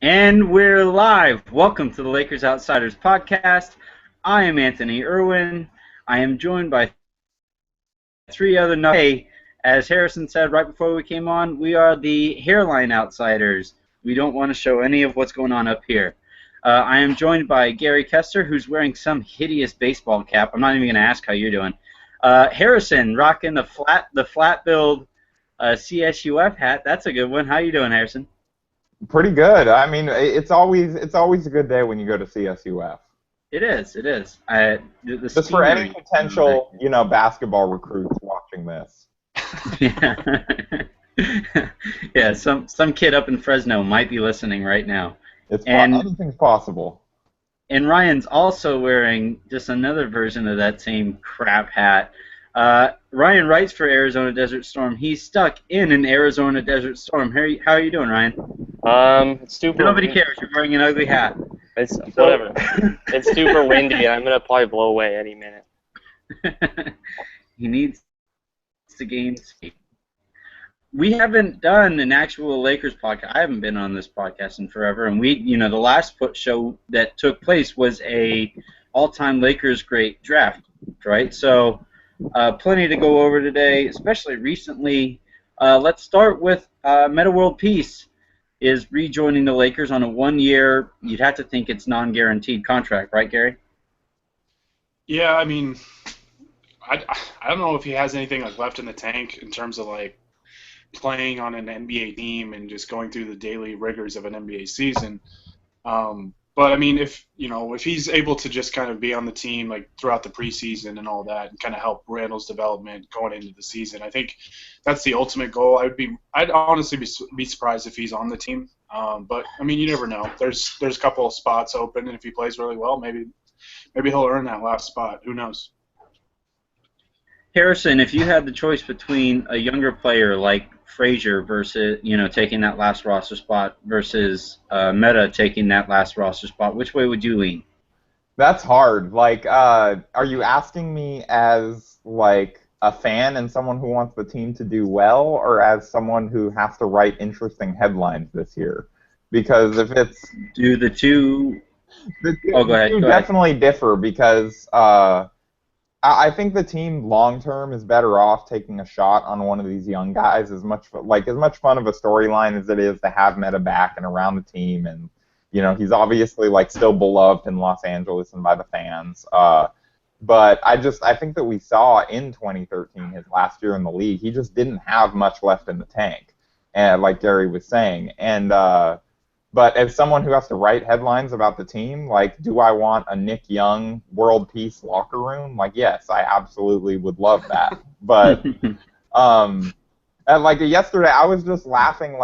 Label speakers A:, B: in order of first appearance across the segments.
A: And we're live. Welcome to the Lakers Outsiders podcast. I am Anthony Irwin. I am joined by three other Hey, as Harrison said right before we came on, we are the hairline outsiders. We don't want to show any of what's going on up here. I am joined by Gary Kester, who's wearing some hideous baseball cap. I'm not even going to ask how you're doing. Harrison, rocking the flat build CSUF hat. That's a good one. How you doing, Harrison?
B: Pretty good. I mean, it's always a good day when you go to CSUF.
A: It is. It is. The
B: Just for any
A: scenery.
B: potential, basketball recruits watching this.
A: Yeah. Yeah. Some kid up in Fresno might be listening right now, and
B: Anything's possible.
A: Ryan's also wearing just another version of that same crap hat. Ryan writes for Arizona Desert Storm. He's stuck in an Arizona Desert Storm. How are you doing, Ryan?
C: It's super.
A: Nobody cares. You're wearing an ugly hat.
C: It's whatever. It's super windy, and I'm gonna probably blow away any minute.
A: He needs to gain speed. We haven't done an actual Lakers podcast. I haven't been on this podcast in forever, and the last show that took place was a all-time Lakers great draft, right? So, plenty to go over today, especially recently. Let's start with Metta World Peace is rejoining the Lakers on a 1-year. You'd have to think it's non-guaranteed contract, right, Gary?
D: Yeah, I mean, I don't know if he has anything left in the tank in terms of playing on an NBA team and just going through the daily rigors of an NBA season. But I mean, if he's able to just kind of be on the team throughout the preseason and all that, and kind of help Randall's development going into the season, I think that's the ultimate goal. I'd honestly be surprised if he's on the team. But I mean, you never know. There's a couple of spots open, and if he plays really well, maybe he'll earn that last spot. Who knows?
A: Harrison, if you had the choice between a younger player like Frazier versus, taking that last roster spot versus Metta taking that last roster spot, which way would you lean?
B: That's hard. Are you asking me as a fan and someone who wants the team to do well, or as someone who has to write interesting headlines this year? Because if it's
A: do the two,
B: go ahead. Definitely differ because. I think the team long term is better off taking a shot on one of these young guys. As much fun of a storyline as it is to have Metta back and around the team, and he's obviously still beloved in Los Angeles and by the fans. But I think that we saw in 2013, his last year in the league, he just didn't have much left in the tank, and like Gary was saying, and. But as someone who has to write headlines about the team, do I want a Nick Young world peace locker room? Yes, I absolutely would love that. But yesterday, I was just laughing,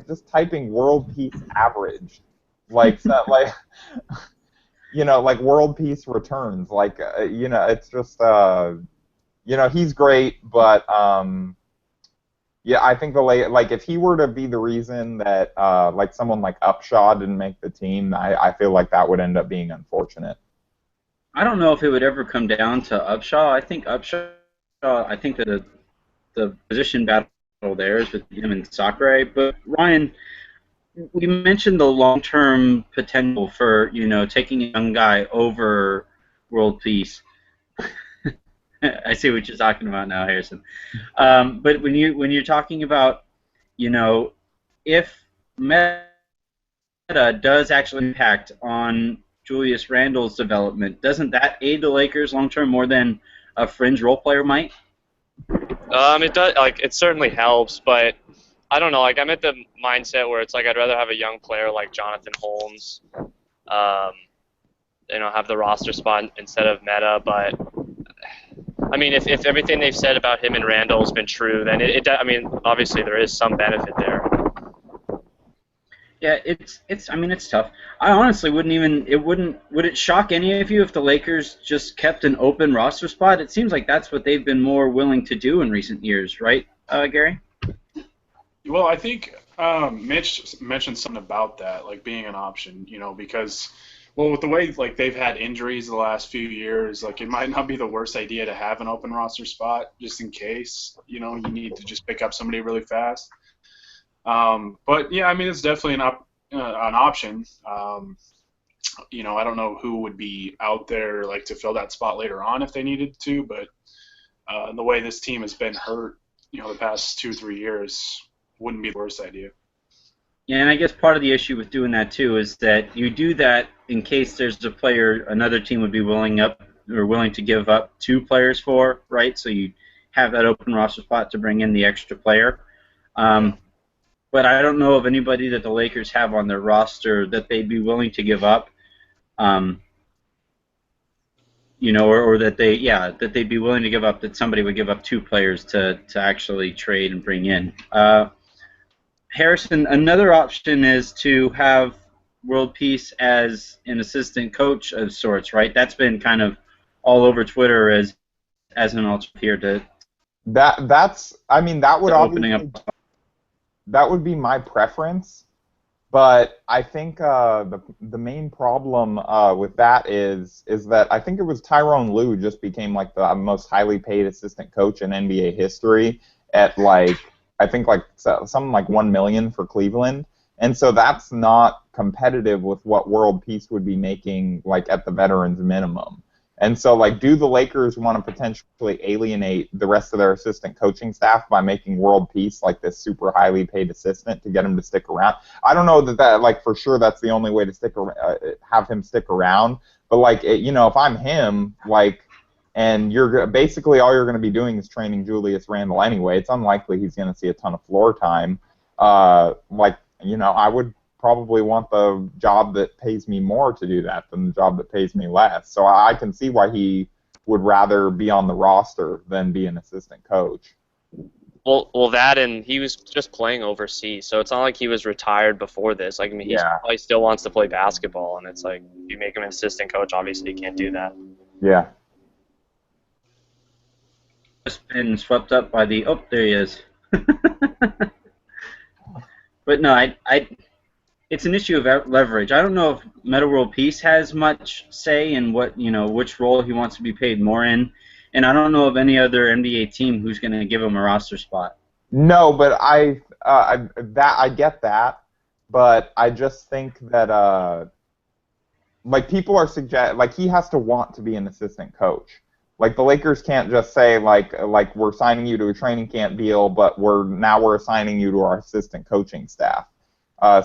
B: just typing world peace average, world peace returns, it's just, he's great, but. Yeah, I think if he were to be the reason that someone like Upshaw didn't make the team, I feel like that would end up being unfortunate.
A: I don't know if it would ever come down to Upshaw. I think that the position battle there is with him and Sakura. But Ryan, we mentioned the long-term potential for taking a young guy over world peace. I see what you're talking about now, Harrison. But when you're talking about, if Metta does actually impact on Julius Randle's development, doesn't that aid the Lakers long term more than a fringe role player might?
C: It does. It certainly helps, but I don't know. I'm at the mindset where it's I'd rather have a young player like Jonathan Holmes, have the roster spot instead of Metta, but. I mean, if everything they've said about him and Randall has been true, then obviously there is some benefit there.
A: Yeah, it's tough. I honestly would it shock any of you if the Lakers just kept an open roster spot? It seems like that's what they've been more willing to do in recent years, right, Gary?
D: Well, I think Mitch mentioned something about that, being an option, because well, with the way they've had injuries the last few years, it might not be the worst idea to have an open roster spot just in case you need to just pick up somebody really fast. But yeah, I mean it's definitely an option. I don't know who would be out there like to fill that spot later on if they needed to, but the way this team has been hurt, the past 2-3 years, wouldn't be the worst idea.
A: Yeah, and I guess part of the issue with doing that too is that you do that in case there's a player another team would be willing to give up 2 players for, right? So you have that open roster spot to bring in the extra player. But I don't know of anybody that the Lakers have on their roster that they'd be willing to give up, or that they'd be willing to give up, that somebody would give up 2 players to actually trade and bring in. Harrison, another option is to have World Peace as an assistant coach of sorts, right? That's been kind of all over Twitter as an alternative here to
B: that would
A: opening
B: obviously
A: up.
B: That would be my preference, but I think the main problem with that is that I think it was Tyrone Lue just became like the most highly paid assistant coach in NBA history at something like $1 million for Cleveland, and so that's not competitive with what World Peace would be making like at the veterans minimum. And so, do the Lakers want to potentially alienate the rest of their assistant coaching staff by making World Peace like this super highly paid assistant to get him to stick around? I don't know that for sure that's the only way to have him stick around. But if I'm him, and you're basically all you're going to be doing is training Julius Randle anyway, it's unlikely he's going to see a ton of floor time. I would probably want the job that pays me more to do that than the job that pays me less. So I can see why he would rather be on the roster than be an assistant coach.
C: Well, that, and he was just playing overseas, so it's not like he was retired before this. He probably still wants to play basketball, and it's like, if you make him an assistant coach, obviously you can't do that.
B: Yeah.
A: Just been swept up by there he is. But no, it's an issue of leverage. I don't know if Metta World Peace has much say in which role he wants to be paid more in, and I don't know of any other NBA team who's going to give him a roster spot.
B: No, but I get that, but I just think that people are he has to want to be an assistant coach. The Lakers can't just say we're signing you to a training camp deal, but we're assigning you to our assistant coaching staff.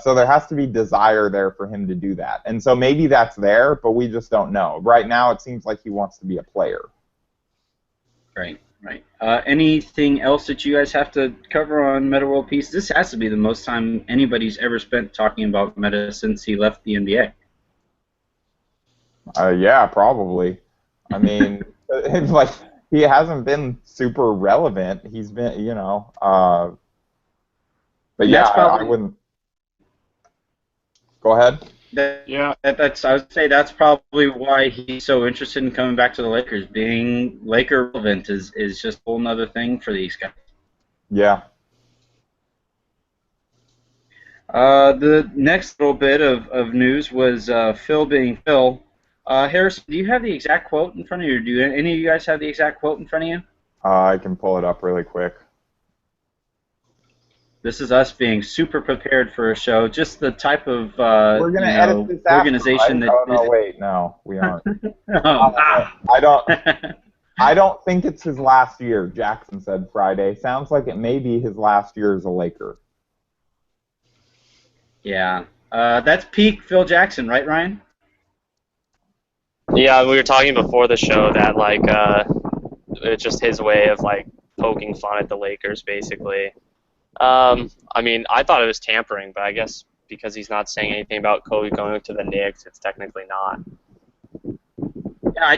B: So there has to be desire there for him to do that. And so maybe that's there, but we just don't know. Right now it seems like he wants to be a player.
A: Right. Anything else that you guys have to cover on Metta World Peace? This has to be the most time anybody's ever spent talking about Metta since he left the NBA.
B: Yeah, probably. I mean, he hasn't been super relevant. He's been, but yeah, I wouldn't. Go ahead.
A: I would say that's probably why he's so interested in coming back to the Lakers. Being Laker relevant is just a whole nother thing for these guys.
B: Yeah.
A: The next little bit of news was Phil being Phil. Harrison, do you have the exact quote in front of you? Or do any of you guys have the exact quote in front of you?
B: I can pull it up really quick.
A: This is us being super prepared for a show. Just the type of
B: we're gonna edit this
A: organization
B: after, right?
A: that.
B: Oh no, wait, no, we aren't.
A: I
B: I don't think it's his last year. Jackson said Friday. Sounds like it may be his last year as a Laker.
A: Yeah, that's peak Phil Jackson, right, Ryan?
C: Yeah, we were talking before the show that it's just his way of poking fun at the Lakers, basically. I thought it was tampering, but I guess because he's not saying anything about Kobe going to the Knicks, it's technically not.
A: Yeah,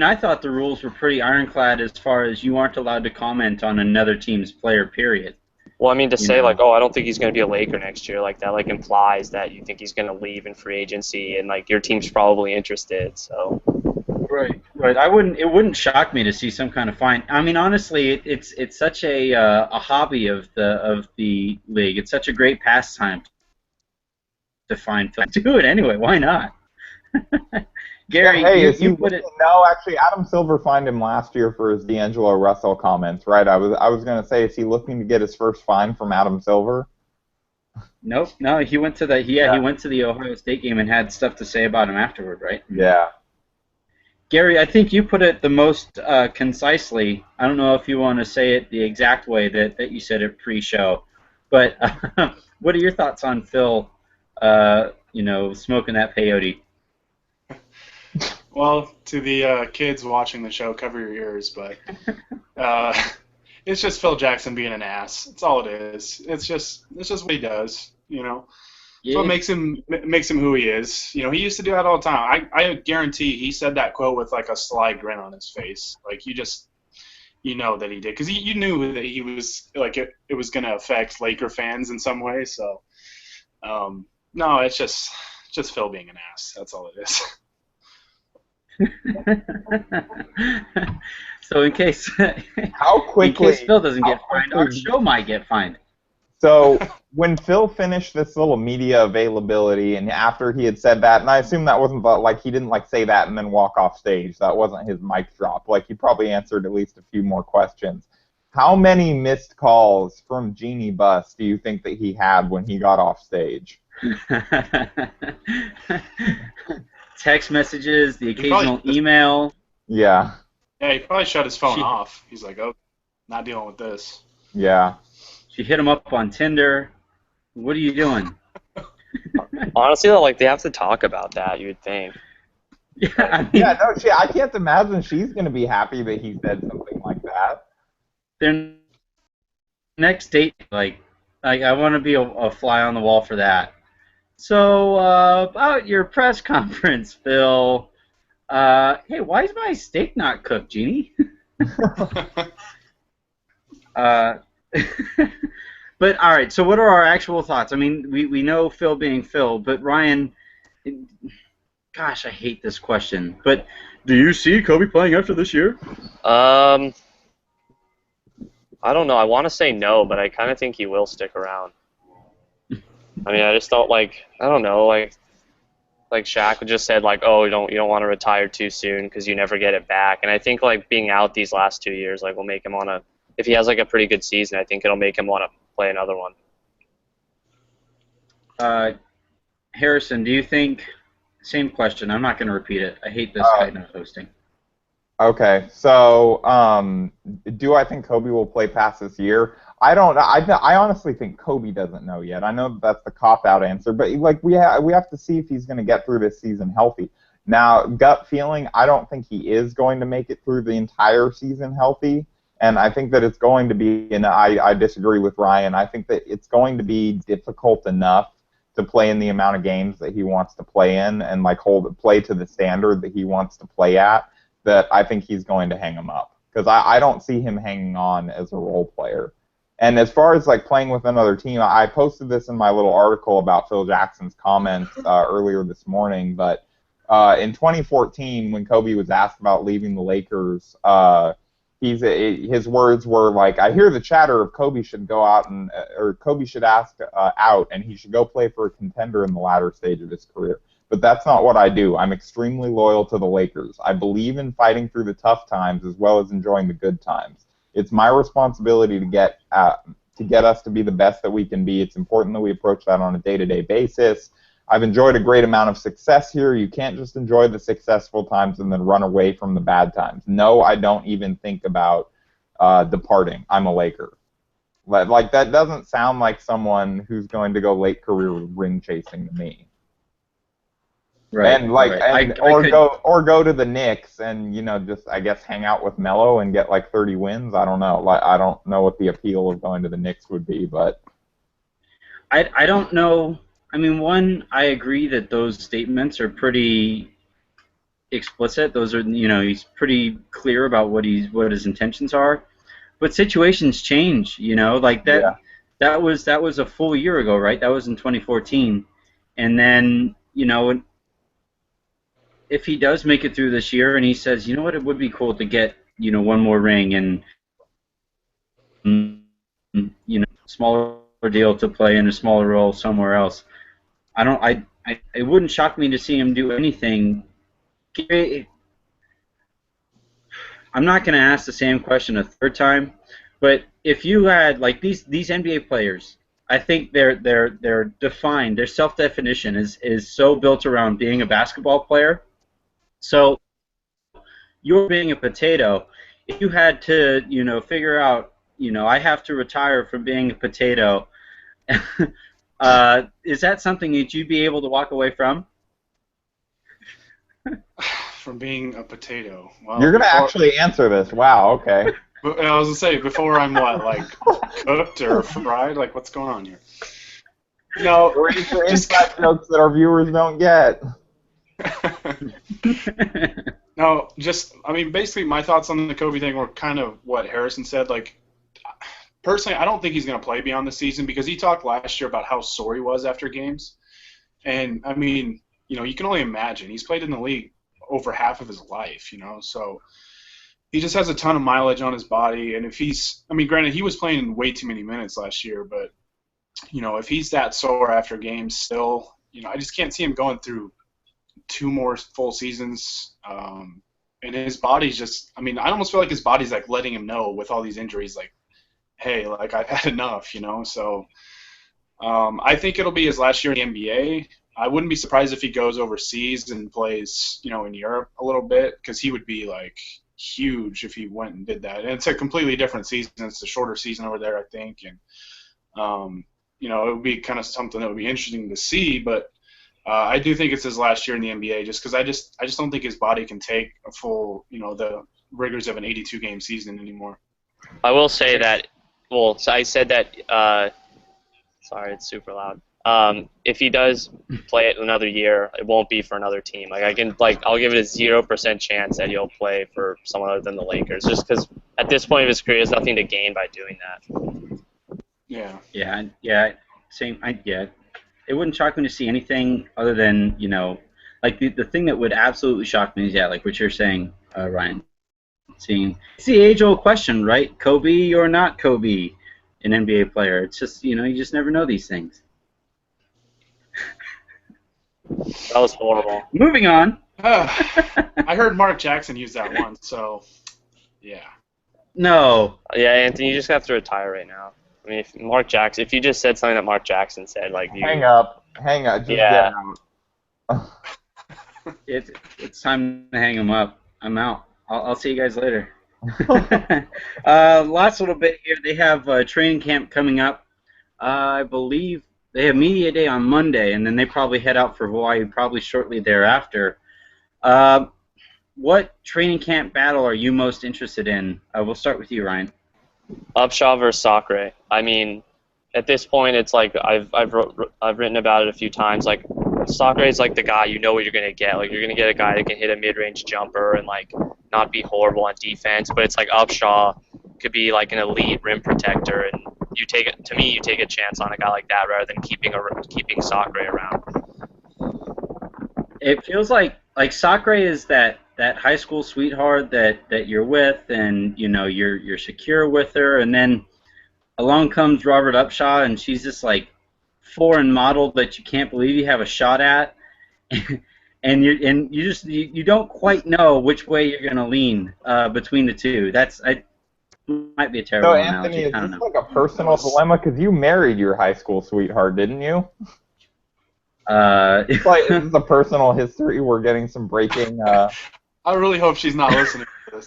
A: I thought the rules were pretty ironclad as far as you aren't allowed to comment on another team's player, period.
C: Well, I say I don't think he's going to be a Laker next year, that implies that you think he's going to leave in free agency, and your team's probably interested. So.
A: Right. It wouldn't shock me to see some kind of fine. Honestly, it's such a hobby of the league. It's such a great pastime to find. Do it anyway. Why not? Gary,
B: hey,
A: you put it.
B: No, actually, Adam Silver fined him last year for his D'Angelo Russell comments, right? I was going to say, is he looking to get his first fine from Adam Silver?
A: Nope, no, he went to the he went to the Ohio State game and had stuff to say about him afterward, right?
B: Yeah.
A: Gary, I think you put it the most concisely. I don't know if you want to say it the exact way that you said it pre-show, but what are your thoughts on Phil? Smoking that peyote.
D: Well, to the kids watching the show, cover your ears, but uh, it's just Phil Jackson being an ass. That's all it is. It's just what he does. It's what
A: Yeah,
D: makes him who he is. He used to do that all the time. I guarantee he said that quote with like a sly grin on his face. Like you know that he did because you knew that he was like it was going to affect Laker fans in some way. So no, it's just Phil being an ass. That's all it is.
A: So in case
B: How quickly?
A: Phil doesn't get fined, our show might get fined.
B: So when Phil finished this little media availability, and after he had said that, and I assume that wasn't like he didn't like say that and then walk off stage. That wasn't his mic drop. Like he probably answered at least a few more questions. How many missed calls from Jeannie Buss do you think that he had when he got off stage?
A: Text messages, the occasional email.
B: Yeah.
D: Yeah, he probably shut his phone off. He's like, oh, not dealing with this.
B: Yeah.
A: She hit him up on Tinder. What are you doing?
C: Honestly, though, like they have to talk about that. You would think.
A: Yeah, I mean,
B: Yeah, no, I can't imagine she's going to be happy that he said something like that.
A: their next date, like I want to be a fly on the wall for that. So about your press conference, Phil. Hey, why is my steak not cooked, Jeannie? uh, but all right. So what are our actual thoughts? I mean, we know Phil being Phil, but Ryan. Gosh, I hate this question. But do you see Kobe playing after this year?
C: I don't know. I want to say no, but I kind of think he will stick around. I mean, I just don't like. I don't know. Like Shaq just said, like, oh, you don't want to retire too soon because you never get it back. And I think like being out these last 2 years, like, will make him want to. If he has like a pretty good season, I think it'll make him want to play another one.
A: Harrison, do you think? Same question. I'm not going to repeat it. I hate this kind of hosting.
B: Okay, so do I think Kobe will play past this year? I don't. I honestly think Kobe doesn't know yet. I know that's the cop-out answer, but like we have to see if he's going to get through this season healthy. Now, gut feeling, I don't think he is going to make it through the entire season healthy, and I think that it's going to be. And I disagree with Ryan. I think that it's going to be difficult enough to play in the amount of games that he wants to play in, and like play to the standard that he wants to play at. That I think he's going to hang him up because I don't see him hanging on as a role player. And as far as like playing with another team, I posted this in my little article about Phil Jackson's comments earlier this morning. But in 2014, when Kobe was asked about leaving the Lakers, his words were like, "I hear the chatter of Kobe should go out or Kobe should ask out, and he should go play for a contender in the latter stage of his career." But that's not what I do. I'm extremely loyal to the Lakers. I believe in fighting through the tough times as well as enjoying the good times. It's my responsibility to get us to be the best that we can be. It's important that we approach that on a day-to-day basis. I've enjoyed a great amount of success here. You can't just enjoy the successful times and then run away from the bad times. No, I don't even think about departing. I'm a Laker. Like that doesn't sound like someone who's going to go late career ring chasing to me.
A: Right.
B: And like,
A: right.
B: go to the Knicks and just I guess hang out with Melo and get like 30 wins. I don't know. Like I don't know what the appeal of going to the Knicks would be, but
A: I don't know. I mean, one, I agree that those statements are pretty explicit. Those are he's pretty clear about what his intentions are. But situations change. Like that.
B: Yeah.
A: That was a full year ago, right? That was in 2014, and then if he does make it through this year and he says, you know what, it would be cool to get, one more ring and, smaller deal to play in a smaller role somewhere else. It wouldn't shock me to see him do anything. I'm not going to ask the same question a third time, but if you had, like, these NBA players, I think they're defined. Their self-definition is so built around being a basketball player. So you're being a potato. If you had to, figure out, I have to retire from being a potato, is that something that you'd be able to walk away from?
D: From being a potato. Well,
B: You're going to actually answer this. Wow, okay.
D: I was going to say, before I'm what, like cooked or fried? Like, what's going on here? No,
B: Ready for inside jokes that our viewers don't get.
D: No, basically my thoughts on the Kobe thing were kind of what Harrison said. Like, personally, I don't think he's going to play beyond the season because he talked last year about how sore he was after games. And, you can only imagine. He's played in the league over half of his life, so he just has a ton of mileage on his body. And if granted, he was playing way too many minutes last year, but, if he's that sore after games still, I just can't see him going through 2 more full seasons. And his body's just, I almost feel like his body's like letting him know with all these injuries, like, hey, like I've had enough, So I think it'll be his last year in the NBA. I wouldn't be surprised if he goes overseas and plays, in Europe a little bit, because he would be like huge if he went and did that. And it's a completely different season. It's a shorter season over there, I think, and it would be kind of something that would be interesting to see. But I do think it's his last year in the NBA, just because I just don't think his body can take a full, the rigors of an 82-game season anymore.
C: I will say that. Well, so I said that. Sorry, it's super loud. If he does play it another year, it won't be for another team. I'll give it a 0% chance that he'll play for someone other than the Lakers, just because at this point of his career, there's nothing to gain by doing that.
A: Yeah. Same. It wouldn't shock me to see anything other than the thing that would absolutely shock me is like what you're saying, Ryan. It's the age-old question, right? Kobe or not Kobe, an NBA player. It's just you just never know these things.
C: That was horrible.
A: Moving on.
D: I heard Mark Jackson use that one, so yeah.
A: No.
C: Yeah, Anthony, you just have to retire right now. If you just said something that Mark Jackson said,
B: hang up, just get out.
A: It's time to hang him up. I'm out. I'll see you guys later. Last little bit here. They have training camp coming up. I believe they have media day on Monday, and then they probably head out for Hawaii probably shortly thereafter. What training camp battle are you most interested in? We'll start with you, Ryan.
C: Upshaw versus Sacre. At this point, it's like I've written about it a few times. Like, Sacre is like the guy you know what you're gonna get. Like, you're gonna get a guy that can hit a mid-range jumper and not be horrible on defense. But it's like Upshaw could be like an elite rim protector, and you take a chance on a guy like that rather than keeping Sacre around.
A: It feels like Sacre is that high school sweetheart that you're with, and you're secure with her, and then along comes Robert Upshaw, and she's this foreign model that you can't believe you have a shot at, and you don't quite know which way you're gonna lean between the two. Might be a terrible
B: analogy.
A: Anthony,
B: is this like a personal dilemma? Because you married your high school sweetheart, didn't you? It's this is a personal history. We're getting some breaking.
D: I really hope she's not listening to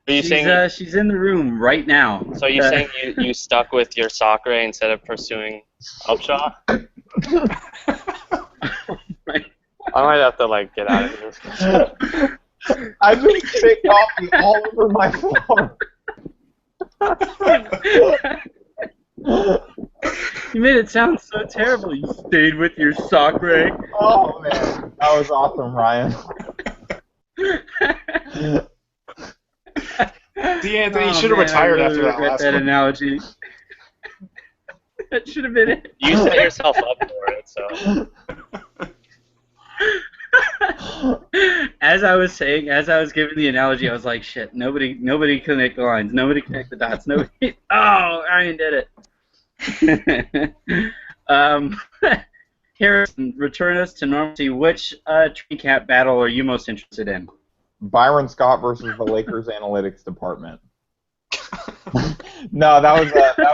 D: this.
A: She's in the room right now.
C: So you're saying you stuck with your Sacre instead of pursuing Upshaw?
A: Right.
C: I might have to get out of here.
B: I just spit coffee all over my floor.
A: You made it sound so terrible. You stayed with your Sacre.
B: Oh man, that was awesome, Ryan.
D: See, Anthony, you should have retired after that last one.
A: Analogy. That should have been it.
C: You set yourself up for it, so.
A: As I was giving the analogy, I was like, shit, nobody connect the lines, nobody connect the dots, nobody. Oh, Ryan did it. Harrison, return us to normalcy. Which training camp battle are you most interested in?
B: Byron Scott versus the Lakers analytics department. No, that was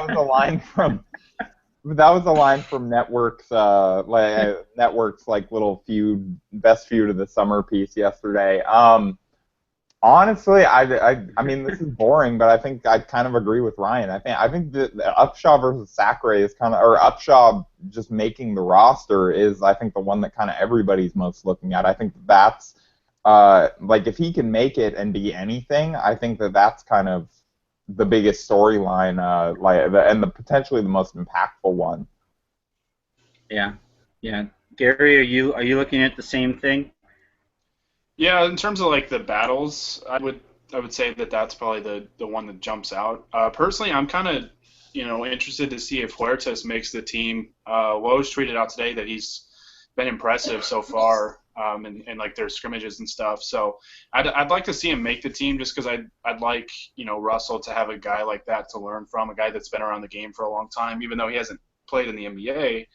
B: a line from that was a line from Network's like little feud, best feud of the summer piece yesterday. Honestly, I mean, this is boring, but I think I kind of agree with Ryan. I think the Upshaw versus Sacre is kind of, or Upshaw just making the roster is, I think, the one that kind of everybody's most looking at. I think that's like if he can make it and be anything, I think that's kind of the biggest storyline, and the potentially the most impactful one.
A: Yeah, yeah. Gary, are you looking at the same thing?
D: Yeah, in terms of like the battles, I would say that that's probably the one that jumps out. Personally, I'm kind of interested to see if Huertas makes the team. Woj tweeted out today that he's been impressive so far in like their scrimmages and stuff. So I'd like to see him make the team just because I'd like Russell to have a guy like that to learn from, a guy that's been around the game for a long time, even though he hasn't played in the NBA.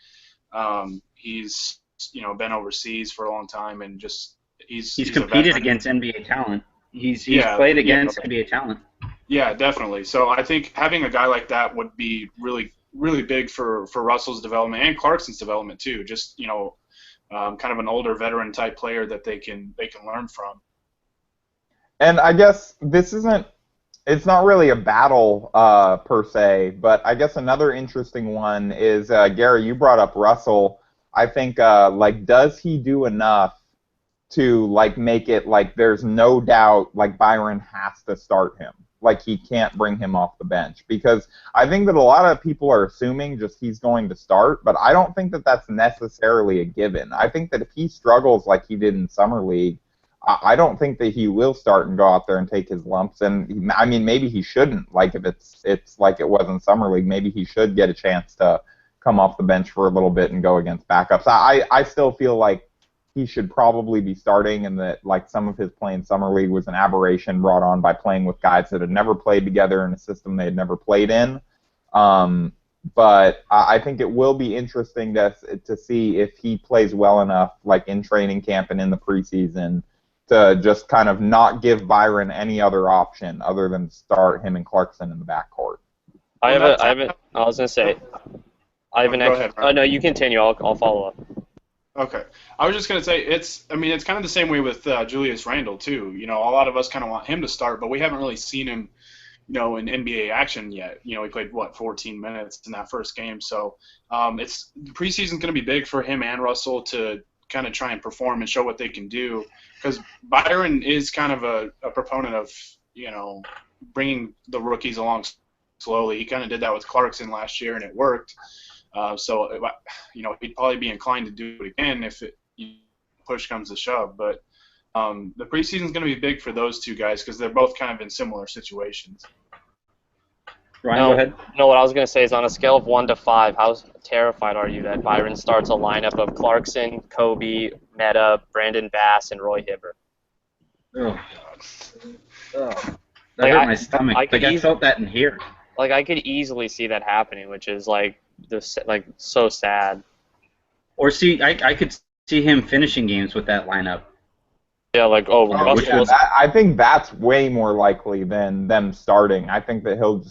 D: He's been overseas for a long time and just
A: He's
D: a
A: competed
D: veteran.
A: against NBA talent. He's
D: Yeah,
A: played
D: yeah,
A: against NBA talent.
D: yeah, definitely. So I think having a guy like that would be really, really big for Russell's development and Clarkson's development too. Just kind of an older veteran type player that they can learn from.
B: And I guess it's not really a battle per se, but I guess another interesting one is, Gary, you brought up Russell. I think, does he do enough to, like, make it, like, there's no doubt, like, Byron has to start him? Like, he can't bring him off the bench. Because I think that a lot of people are assuming just he's going to start, but I don't think that that's necessarily a given. I think that if he struggles like he did in Summer League, I don't think that he will start and go out there and take his lumps. And I mean, maybe he shouldn't. Like if it's like it was in Summer League, maybe he should get a chance to come off the bench for a little bit and go against backups. I still feel like he should probably be starting, and that like some of his play in Summer League was an aberration brought on by playing with guys that had never played together in a system they had never played in. But I think it will be interesting to see if he plays well enough, like in training camp and in the preseason, to just kind of not give Byron any other option other than start him and Clarkson in the backcourt.
C: I was gonna say, I have an
D: Go ahead,
C: oh no, you continue. I'll follow up.
D: Okay, I was just gonna say it's kind of the same way with Julius Randle too. A lot of us kind of want him to start, but we haven't really seen him, in NBA action yet. He played 14 minutes in that first game, so it's the preseason's gonna be big for him and Russell to kind of try and perform and show what they can do, because Byron is kind of a proponent of bringing the rookies along slowly. He kind of did that with Clarkson last year and it worked. So he'd probably be inclined to do it again if push comes to shove. But the preseason's going to be big for those two guys because they're both kind of in similar situations.
A: Ryan, go ahead.
C: No, what I was going to say is on a scale of 1 to 5, how terrified are you that Byron starts a lineup of Clarkson, Kobe, Metta, Brandon Bass, and Roy Hibbert?
A: Oh, that hurt my stomach. I felt that in here.
C: Like I could easily see that happening, which is so sad.
A: Or I could see him finishing games with that lineup.
C: Yeah,
B: I think that's way more likely than them starting. I think that he'll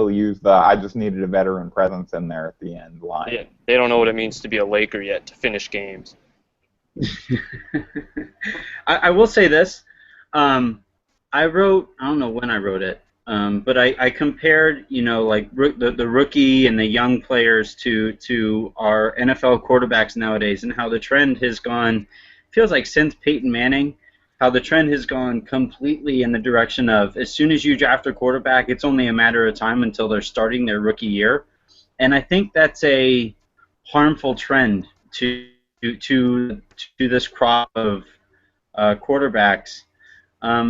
B: use the "I just needed a veteran presence" in there at the end line.
C: Yeah, they don't know what it means to be a Laker yet to finish games.
A: I will say this. I don't know when I wrote it, but I compared, the rookie and the young players to our NFL quarterbacks nowadays, and how the trend has gone. Feels like since Peyton Manning, how the trend has gone completely in the direction of as soon as you draft a quarterback, it's only a matter of time until they're starting their rookie year, and I think that's a harmful trend to this crop of quarterbacks.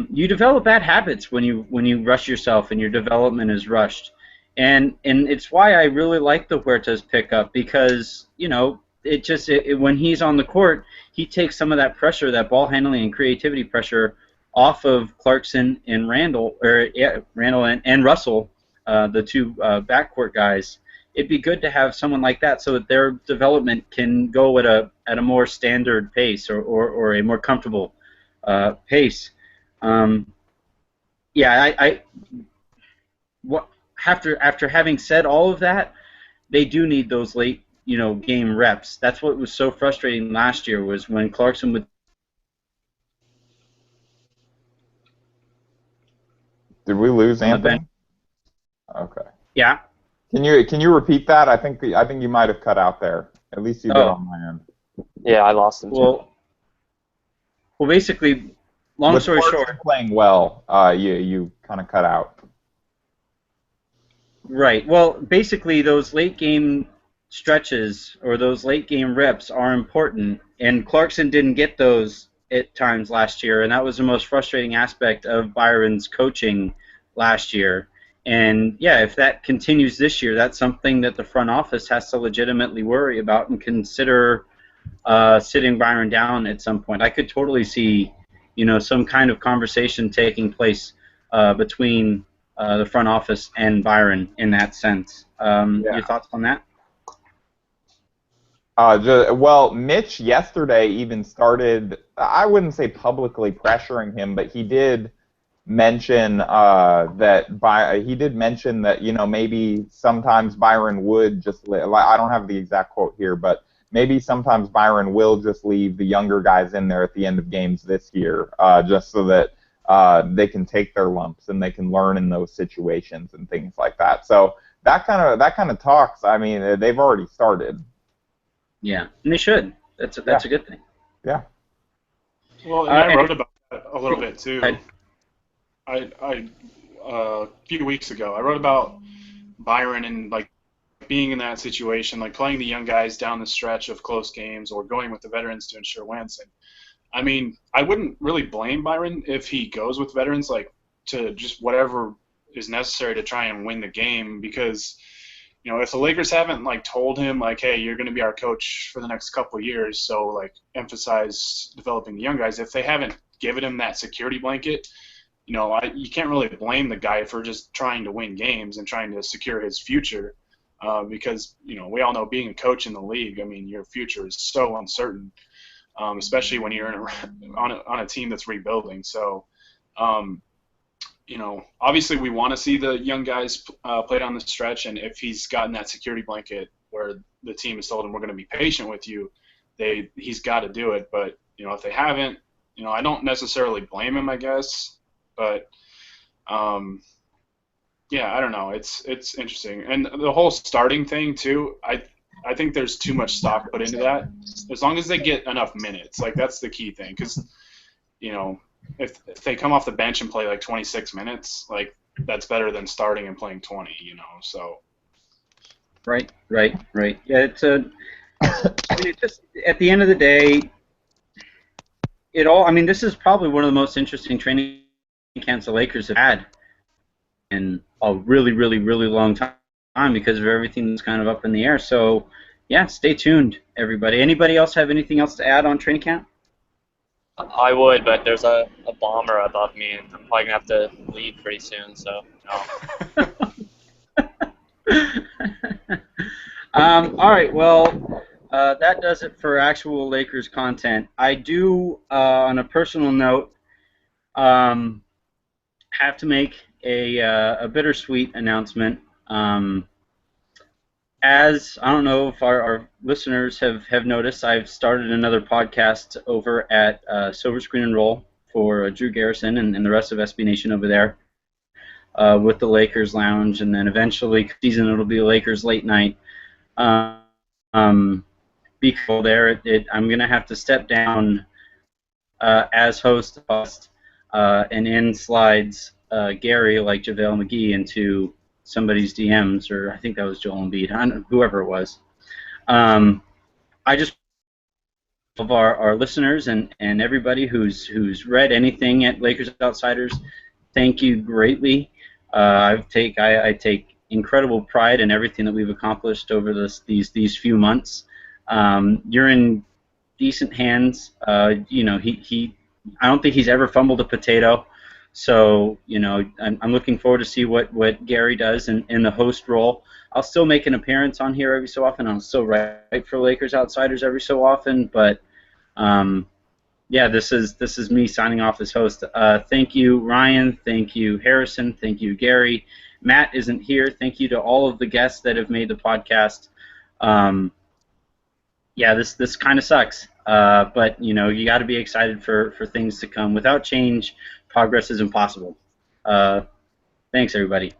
A: You develop bad habits when you rush yourself and your development is rushed, and it's why I really like the Huertas pickup, because when he's on the court, he takes some of that pressure, that ball handling and creativity pressure, off of Clarkson and Randle and Russell, the two backcourt guys. It'd be good to have someone like that so that their development can go at a more standard pace or a more comfortable pace. After having said all of that, they do need those late, game reps. That's what was so frustrating last year was when Clarkson would.
B: Did we lose
A: On the bench.
B: Anthony? Okay.
A: Yeah.
B: Can you repeat that? I think you might have cut out there. At least you did on my end.
C: Yeah, I lost him too.
A: Well, basically, long story short,
B: playing well, you kind of cut out.
A: Right. Well, basically, those late game stretches or those late game reps are important, and Clarkson didn't get those at times last year, and that was the most frustrating aspect of Byron's coaching last year. And yeah, if that continues this year, that's something that the front office has to legitimately worry about and consider sitting Byron down at some point. I could totally see, some kind of conversation taking place between the front office and Byron in that sense. Your thoughts on that?
B: Well, Mitch yesterday even started, I wouldn't say publicly pressuring him, but he did mention that maybe sometimes Byron would just I don't have the exact quote here, but maybe sometimes Byron will just leave the younger guys in there at the end of games this year, just so that they can take their lumps and they can learn in those situations and things like that. So that kind of talks. I mean, they've already started.
A: Yeah, and they should. That's a good thing.
B: Yeah.
D: Well, and I wrote about that a little bit too. A few weeks ago, I wrote about Byron and being in that situation, playing the young guys down the stretch of close games or going with the veterans to ensure wins. And I mean, I wouldn't really blame Byron if he goes with veterans, to just whatever is necessary to try and win the game, because if the Lakers haven't told him hey, you're going to be our coach for the next couple of years, so emphasize developing the young guys. If they haven't given him that security blanket, you can't really blame the guy for just trying to win games and trying to secure his future, because we all know being a coach in the league, I mean, your future is so uncertain, especially when you're on a team that's rebuilding. So, obviously we want to see the young guys play down the stretch, and if he's gotten that security blanket where the team has told him we're going to be patient with you, he's got to do it. But if they haven't, I don't necessarily blame him, I guess. But yeah, I don't know. It's interesting, and the whole starting thing too. I think there's too much stock put into that. As long as they get enough minutes, that's the key thing. Because if they come off the bench and play 26 minutes, that's better than starting and playing 20. So.
A: Right. Yeah, it's I mean, it just at the end of the day, this is probably one of the most interesting training camps the Lakers have had in a really, really, really long time because of everything that's kind of up in the air. So, yeah, stay tuned, everybody. Anybody else have anything else to add on training camp?
C: I would, but there's a bomber above me, and I'm probably going to have to leave pretty soon, so no.
A: All right, well, that does it for actual Lakers content. I do, on a personal note, have to make a bittersweet announcement. As I don't know if our listeners have noticed, I've started another podcast over at Silver Screen and Roll for Drew Garrison and the rest of SB Nation over there with the Lakers Lounge, and then eventually season it'll be Lakers Late Night. Because there, I'm gonna have to step down as host, and in slides Gary like JaVale McGee into somebody's DMs, or I think that was Joel Embiid, whoever it was. I just of our listeners and everybody who's read anything at Lakers Outsiders, thank you greatly. I take incredible pride in everything that we've accomplished over these few months. You're in decent hands. I don't think he's ever fumbled a potato. So, I'm looking forward to see what Gary does in the host role. I'll still make an appearance on here every so often. I'll still write for Lakers Outsiders every so often. But, yeah, this is me signing off as host. Thank you, Ryan. Thank you, Harrison. Thank you, Gary. Matt isn't here. Thank you to all of the guests that have made the podcast. Yeah, this kind of sucks, but you got to be excited for things to come. Without change, progress is impossible. Thanks, everybody.